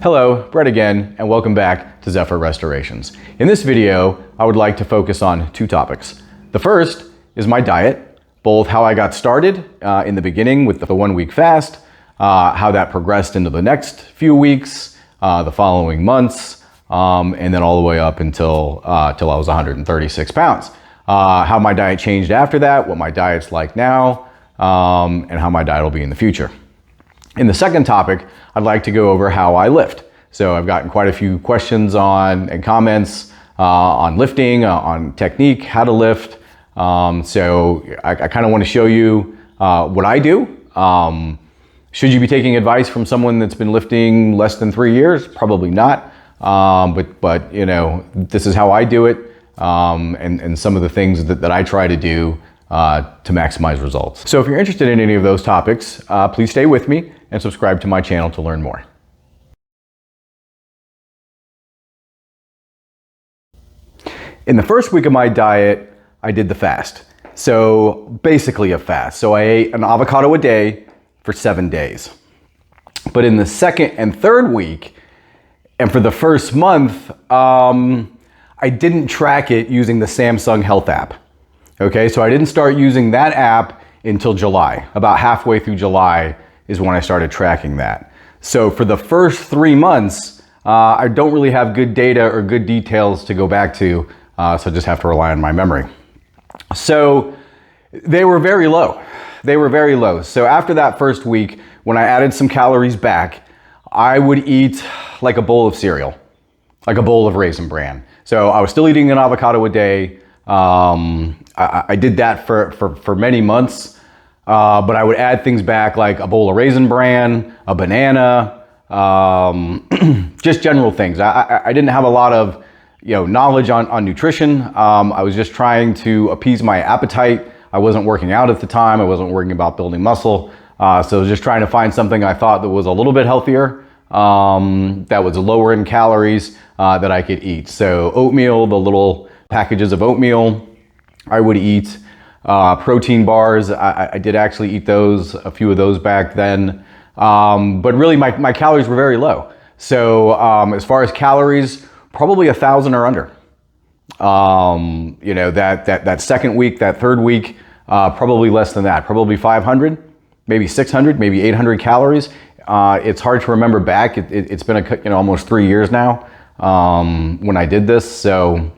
Hello, Brett again, and welcome back to Zephyr Restorations. In this video, I would like to focus on two topics. The first is my diet, both how I got started in the beginning with the 1 week fast, how that progressed into the next few weeks, the following months, and then all the way up until I was 136 pounds. How my diet changed after that, what my diet's like now, and how my diet will be in the future. In the second topic, I'd like to go over how I lift. So I've gotten quite a few questions and comments on lifting, on technique, how to lift. So I kind of want to show you what I do. Should you be taking advice from someone that's been lifting less than 3 years? Probably not. But you know, this is how I do it, and some of the things that I try to do to maximize results. So if you're interested in any of those topics, please stay with me and subscribe to my channel to learn more. In the first week of my diet, I did the fast. So basically a fast. So I ate an avocado a day for 7 days. But in the second and third week, and for the first month, I didn't track it using the Samsung Health app. Okay, so I didn't start using that app until July. About halfway through July is when I started tracking that. So for the first 3 months, I don't really have good data or good details to go back to, so I just have to rely on my memory. So they were very low. They were very low. So after that first week, when I added some calories back, I would eat like a bowl of cereal, like a bowl of Raisin Bran. So I was still eating an avocado a day. I did that for many months. But I would add things back like a bowl of Raisin Bran, a banana, just general things. I didn't have a lot of knowledge on nutrition. I was just trying to appease my appetite. I wasn't working out at the time. I wasn't worrying about building muscle. So I was just trying to find something I thought that was a little bit healthier, that was lower in calories, that I could eat. So oatmeal, the little packages of oatmeal, I would eat. Protein bars, I did actually eat those, a few of those back then. But really my calories were very low. So as far as calories, probably 1,000 or under. That second week, that third week, probably less than that, probably 500, maybe 600, maybe 800 calories. It's hard to remember back. It's been almost 3 years now when I did this. So,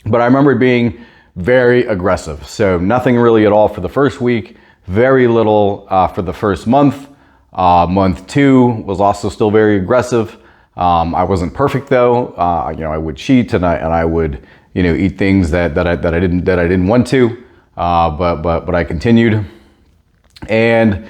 but I remember it being very aggressive. So nothing really at all for the first week, very little for the first month. Month 2 was also still very aggressive. I wasn't perfect though. I would cheat and I would eat things that I didn't want to, but I continued, and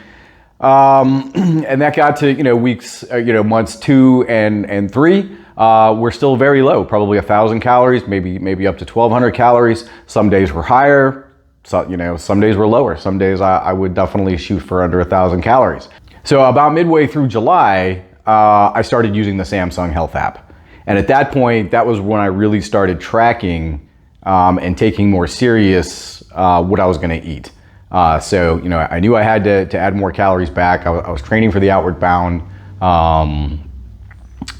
that got to weeks, months 2 and 3. We're still very low, probably 1,000 calories, maybe up to 1,200 calories. Some days were higher, so some days were lower. Some days I would definitely shoot for under 1,000 calories. So about midway through July, I started using the Samsung Health app. And at that point, that was when I really started tracking and taking more serious what I was gonna eat. So I knew I had to add more calories back. I was training for the Outward Bound.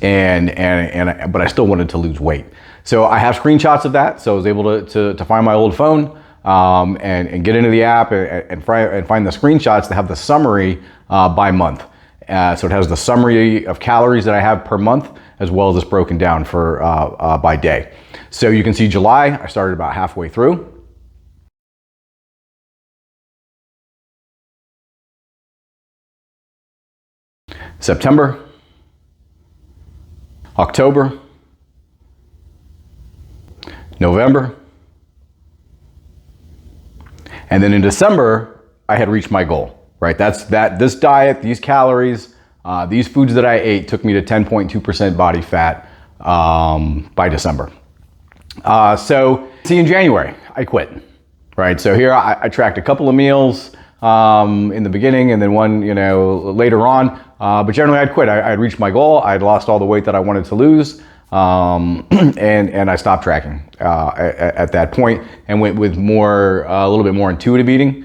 But I still wanted to lose weight. So I have screenshots of that. So I was able to find my old phone and get into the app and find the screenshots that have the summary by month. So it has the summary of calories that I have per month, as well as it's broken down for by day. So you can see July, I started about halfway through. September, October, November, and then in December, I had reached my goal, right? This diet, these calories, these foods that I ate took me to 10.2% body fat by December. So see, in January, I quit, right? So here I tracked a couple of meals in the beginning and then one, later on. But generally I'd quit. I'd reached my goal. I'd lost all the weight that I wanted to lose. And I stopped tracking at that point and went with a little bit more intuitive eating.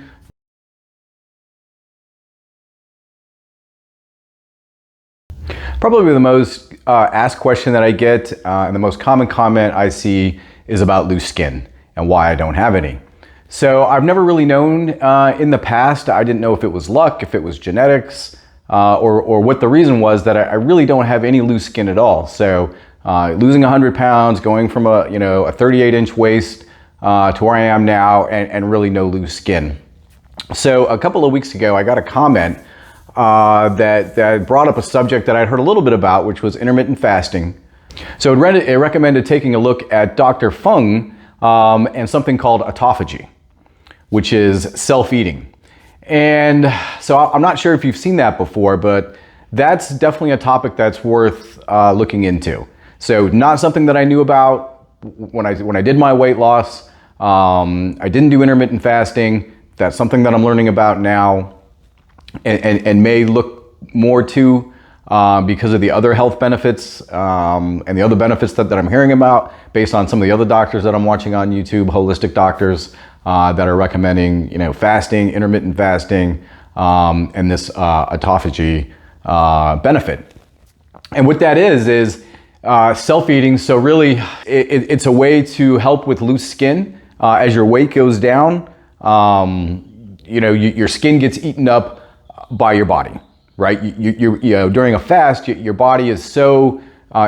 Probably the most asked question that I get and the most common comment I see is about loose skin and why I don't have any. So I've never really known in the past. I didn't know if it was luck, if it was genetics, or what the reason was that I really don't have any loose skin at all. So losing 100 pounds, going from a 38-inch waist to where I am now, and really no loose skin. So a couple of weeks ago, I got a comment that brought up a subject that I'd heard a little bit about, which was intermittent fasting. So it recommended taking a look at Dr. Fung and something called autophagy, which is self-eating. And so I'm not sure if you've seen that before, but that's definitely a topic that's worth looking into. So not something that I knew about when I did my weight loss. I didn't do intermittent fasting. That's something that I'm learning about now and may look more to because of the other health benefits and the other benefits that I'm hearing about based on some of the other doctors that I'm watching on YouTube, holistic doctors that are recommending, fasting, intermittent fasting, and this autophagy benefit. And what that is self-eating. So really it's a way to help with loose skin as your weight goes down. Your skin gets eaten up by your body, right? During a fast, your body is so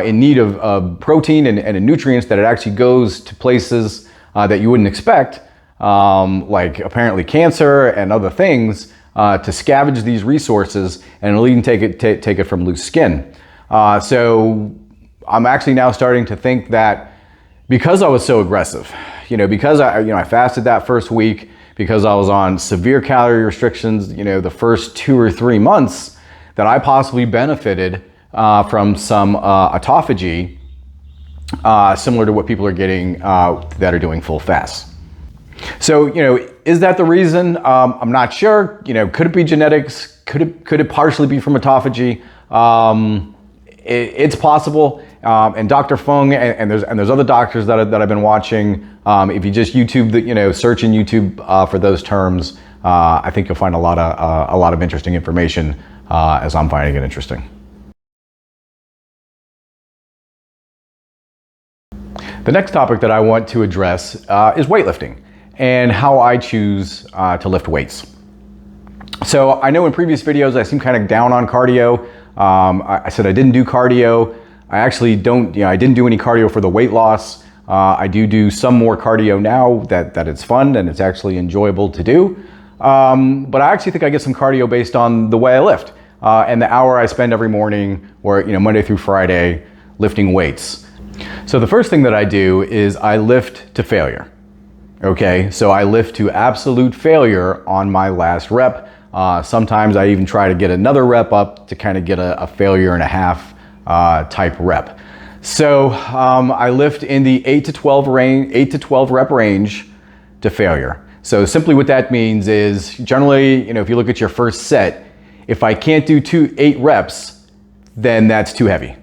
in need of protein and nutrients that it actually goes to places that you wouldn't expect, like apparently cancer and other things, to scavenge these resources and it'll even take it from loose skin. So I'm actually now starting to think that because I was so aggressive, because I fasted that first week, because I was on severe calorie restrictions, the first 2 or 3 months, that I possibly benefited from some autophagy, similar to what people are getting that are doing full fasts. So, is that the reason? I'm not sure. Could it be genetics? Could it partially be from autophagy? It's possible. And Dr. Fung and there's other doctors that I've been watching. If you just YouTube search in YouTube for those terms, I think you'll find a lot of interesting information as I'm finding it interesting. The next topic that I want to address is weightlifting and how I choose to lift weights. So I know in previous videos I seemed kind of down on cardio. I said I didn't do cardio. I actually don't, I didn't do any cardio for the weight loss. I do some more cardio now that it's fun and it's actually enjoyable to do. But I actually think I get some cardio based on the way I lift and the hour I spend every morning or, Monday through Friday lifting weights. So the first thing that I do is I lift to failure. Okay, so I lift to absolute failure on my last rep. Sometimes I even try to get another rep up to kind of get a failure and a half type rep. So I lift in the 8 to 12 rep range to failure. So simply what that means is generally, if you look at your first set, if I can't do 8 reps, then that's too heavy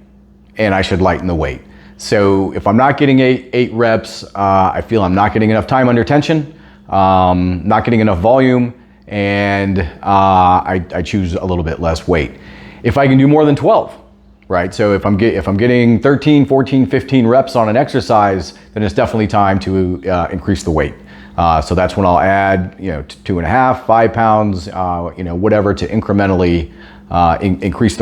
and I should lighten the weight. So if I'm not getting 8 reps, I feel I'm not getting enough time under tension, not getting enough volume, and I choose a little bit less weight. If I can do more than 12, right? So if I'm getting 13, 14, 15 reps on an exercise, then it's definitely time to increase the weight. So that's when I'll add, 2.5, 5 pounds, whatever to incrementally increase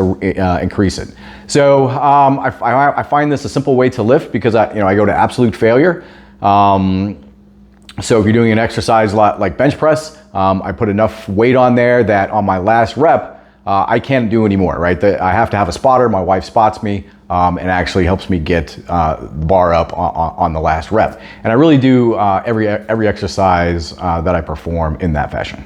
it. So I find this a simple way to lift because I go to absolute failure. So if you're doing an exercise like bench press, I put enough weight on there that on my last rep, I can't do anymore, right? I have to have a spotter. My wife spots me and actually helps me get the bar up on the last rep. And I really do every exercise that I perform in that fashion.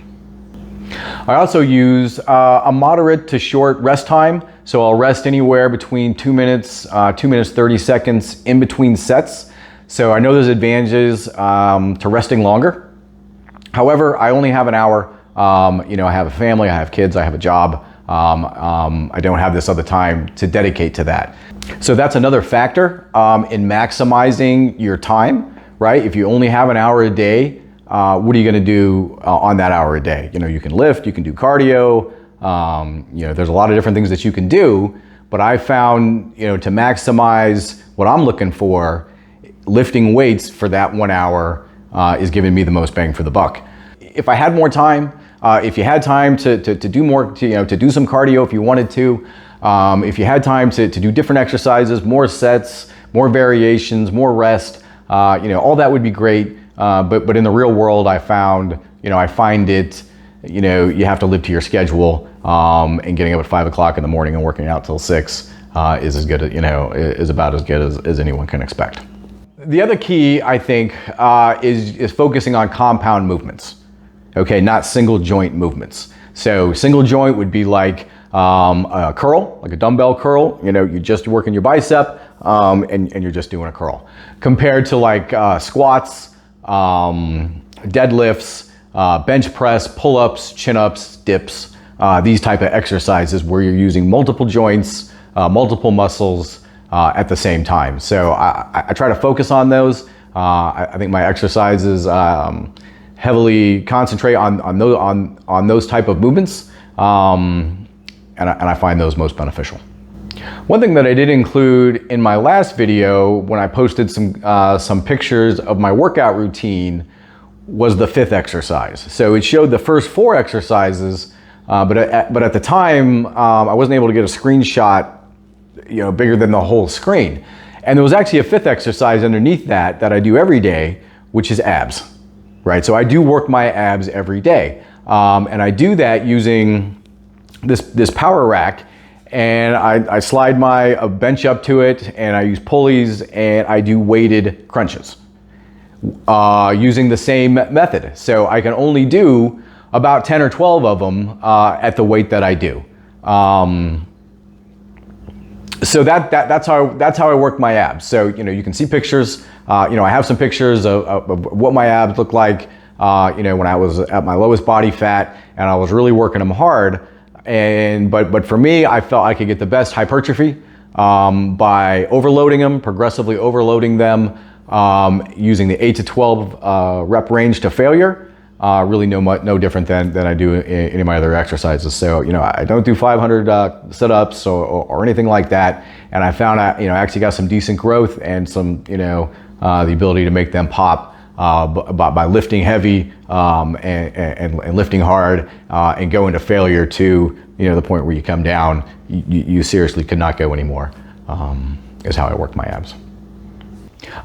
I also use a moderate to short rest time. So I'll rest anywhere between 2 minutes, 2 minutes, 30 seconds in between sets. So I know there's advantages to resting longer. However, I only have an hour. I have a family, I have kids, I have a job. I don't have this other time to dedicate to that. So that's another factor in maximizing your time, right? If you only have an hour a day, what are you going to do on that hour a day? You can lift, you can do cardio. There's a lot of different things that you can do, but I found, to maximize what I'm looking for, lifting weights for that 1 hour is giving me the most bang for the buck. If I had more time, if you had time to do more, to do some cardio if you wanted to, if you had time to do different exercises, more sets, more variations, more rest, all that would be great. But in the real world, I found, I find it, you have to live to your schedule, and getting up at 5 o'clock in the morning and working out till 6 is as good, is about as good as anyone can expect. The other key, I think, is focusing on compound movements. Okay, not single joint movements. So single joint would be like a curl, like a dumbbell curl. You're just working your bicep, and you're just doing a curl. Compared to like squats, deadlifts, bench press, pull-ups, chin-ups, dips, these type of exercises where you're using multiple joints, multiple muscles at the same time. So I try to focus on those. I think my exercises heavily concentrate on those type of movements, and I find those most beneficial. One thing that I did include in my last video when I posted some pictures of my workout routine was the 5th exercise. So it showed the first 4 exercises, but at the time I wasn't able to get a screenshot bigger than the whole screen. And there was actually a 5th exercise underneath that I do every day, which is abs, right? So I do work my abs every day. And I do that using this power rack, and I slide my bench up to it, and I use pulleys, and I do weighted crunches using the same method. So I can only do about 10 or 12 of them at the weight that I do. So that's how I work my abs. So you can see pictures. I have some pictures of what my abs look like. When I was at my lowest body fat and I was really working them hard. But for me, I felt I could get the best hypertrophy by overloading them, progressively overloading them, using the 8 to 12 rep range to failure. Really no different than I do in any of my other exercises. So, I don't do 500 sit-ups or anything like that. And I found I actually got some decent growth and some, the ability to make them pop by lifting heavy and lifting hard and go into failure to, the point where you come down, you seriously could not go anymore, is how I work my abs.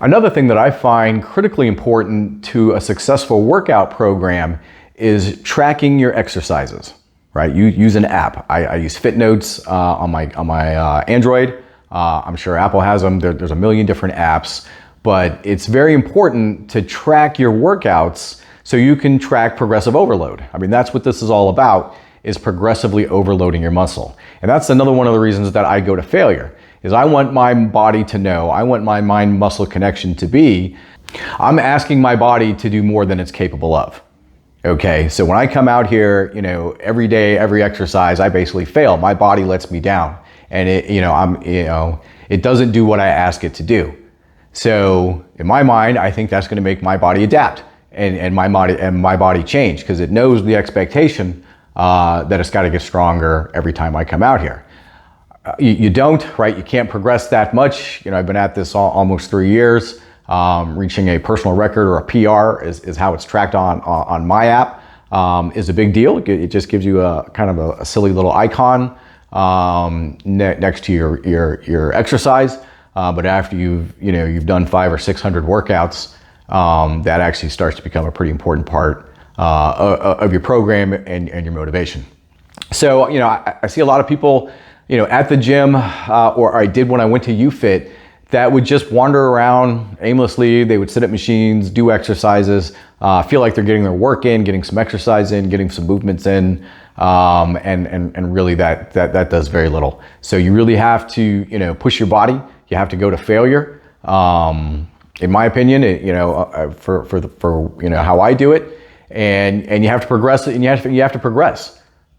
Another thing that I find critically important to a successful workout program is tracking your exercises, right? You use an app. I use FitNotes on my Android. I'm sure Apple has them. There's a million different apps, but it's very important to track your workouts so you can track progressive overload. I mean, that's what this is all about, is progressively overloading your muscle. And that's another one of the reasons that I go to failure. Is I want my body to know, I want my mind-muscle connection to be, I'm asking my body to do more than it's capable of. Okay, so when I come out here, every day, every exercise, I basically fail. My body lets me down, and it doesn't do what I ask it to do. So in my mind, I think that's going to make my body adapt and my body change, because it knows the expectation that it's got to get stronger every time I come out here. You don't, right? You can't progress that much. I've been at this almost 3 years. Reaching a personal record or a PR is how it's tracked on my app, is a big deal. It just gives you a kind of a silly little icon next to your exercise. But after you've done 500 or 600 workouts, that actually starts to become a pretty important part of your program and your motivation. So I see a lot of people at the gym, or I did when I went to UFit, that would just wander around aimlessly. They would sit at machines, do exercises, feel like they're getting their work in, getting some exercise in, getting some movements in, and really that does very little. So you really have to push your body. You have to go to failure. In my opinion, for how I do it, and you have to progress, and you have to progress.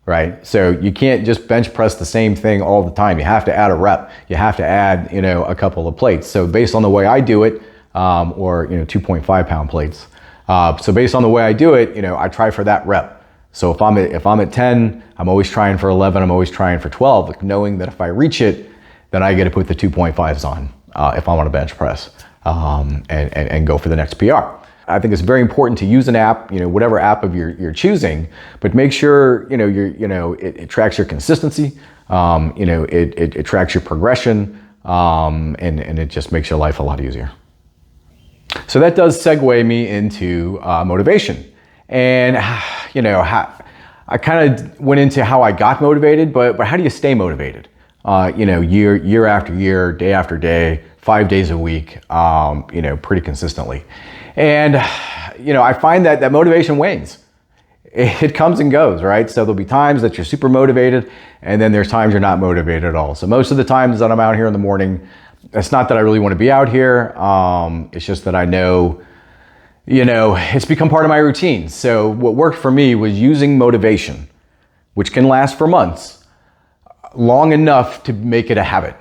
Right? So you can't just bench press the same thing all the time. You have to add a rep. You have to add, a couple of plates. So based on the way I do it, or 2.5 pound plates. So based on the way I do it, I try for that rep. So if I'm at 10, I'm always trying for 11. I'm always trying for 12, knowing that if I reach it, then I get to put the 2.5s on if I want to bench press and go for the next PR. I think it's very important to use an app, whatever app of you're choosing, but make sure it tracks your consistency, it tracks your progression, and it just makes your life a lot easier. So that does segue me into motivation, and I kind of went into how I got motivated, but how do you stay motivated? Year after year, day after day, 5 days a week, pretty consistently. And, I find that motivation wanes. It comes and goes, right? So there'll be times that you're super motivated, and then there's times you're not motivated at all. So most of the times that I'm out here in the morning, it's not that I really want to be out here. It's just that I know, it's become part of my routine. So what worked for me was using motivation, which can last for months, long enough to make it a habit,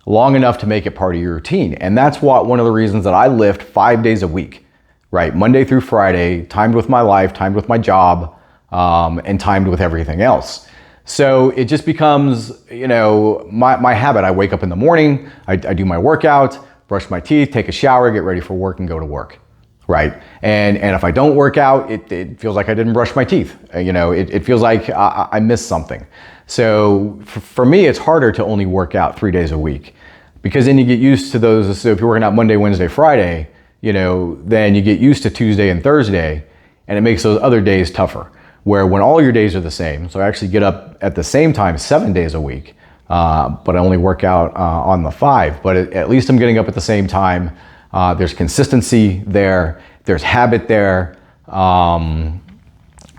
long enough to make it part of your routine. And that's one of the reasons that I lift 5 days a week, right? Monday through Friday, timed with my life, timed with my job, and timed with everything else. So it just becomes, my habit. I wake up in the morning, I do my workout, brush my teeth, take a shower, get ready for work, and go to work, right? And if I don't work out, it feels like I didn't brush my teeth. It feels like I missed something. So for me, it's harder to only work out 3 days a week, because then you get used to those. So if you're working out Monday, Wednesday, Friday, then you get used to Tuesday and Thursday, and it makes those other days tougher. Where when all your days are the same, so I actually get up at the same time 7 days a week, but I only work out on the 5. But at least I'm getting up at the same time. There's consistency there. There's habit there. And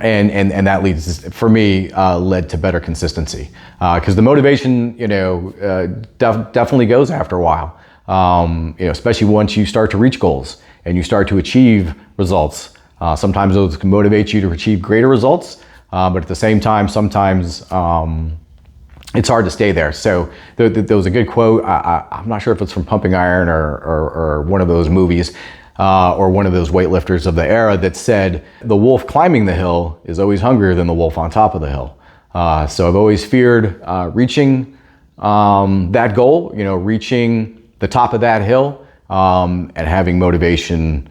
that leads, for me, led to better consistency. Because the motivation, definitely goes after a while. Especially once you start to reach goals and you start to achieve results. Sometimes those can motivate you to achieve greater results, but at the same time, sometimes it's hard to stay there. So there was a good quote. I'm not sure if it's from Pumping Iron or one of those movies, or one of those weightlifters of the era, that said, the wolf climbing the hill is always hungrier than the wolf on top of the hill. So I've always feared reaching that goal, reaching the top of that hill, and having motivation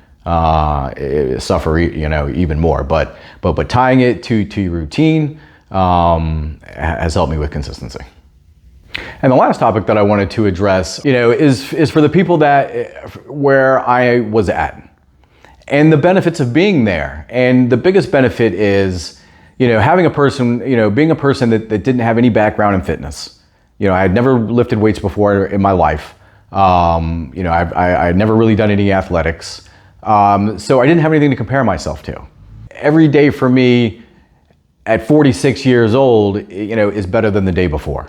suffer, even more. But tying it to your routine has helped me with consistency. And the last topic that I wanted to address, is for the people where I was at, and the benefits of being there. And the biggest benefit is, having a person, being a person that didn't have any background in fitness. I had never lifted weights before in my life. I had never really done any athletics. So I didn't have anything to compare myself to. Every day for me at 46 years old, is better than the day before,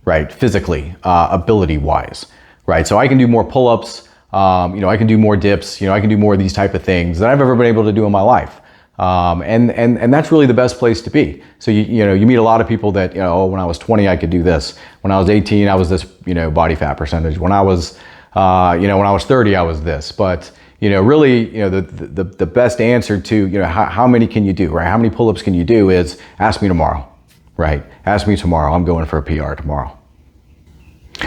right? Physically, ability wise, right? So I can do more pull-ups, I can do more dips, I can do more of these type of things than I've ever been able to do in my life. And that's really the best place to be. So you meet a lot of people that, when I was 20, I could do this. When I was 18, I was this, body fat percentage. When I was, when I was 30, I was this. But really, the best answer to, how many can you do, right? How many pull-ups can you do is ask me tomorrow, right? Ask me tomorrow. I'm going for a PR tomorrow.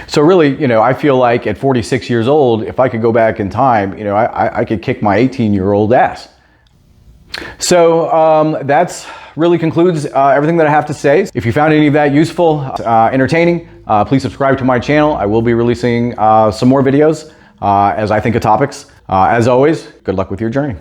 So really, I feel like at 46 years old, if I could go back in time, I could kick my 18-year-old ass. So that's really concludes everything that I have to say. If you found any of that useful, entertaining, please subscribe to my channel. I will be releasing some more videos as I think of topics. As always, good luck with your journey.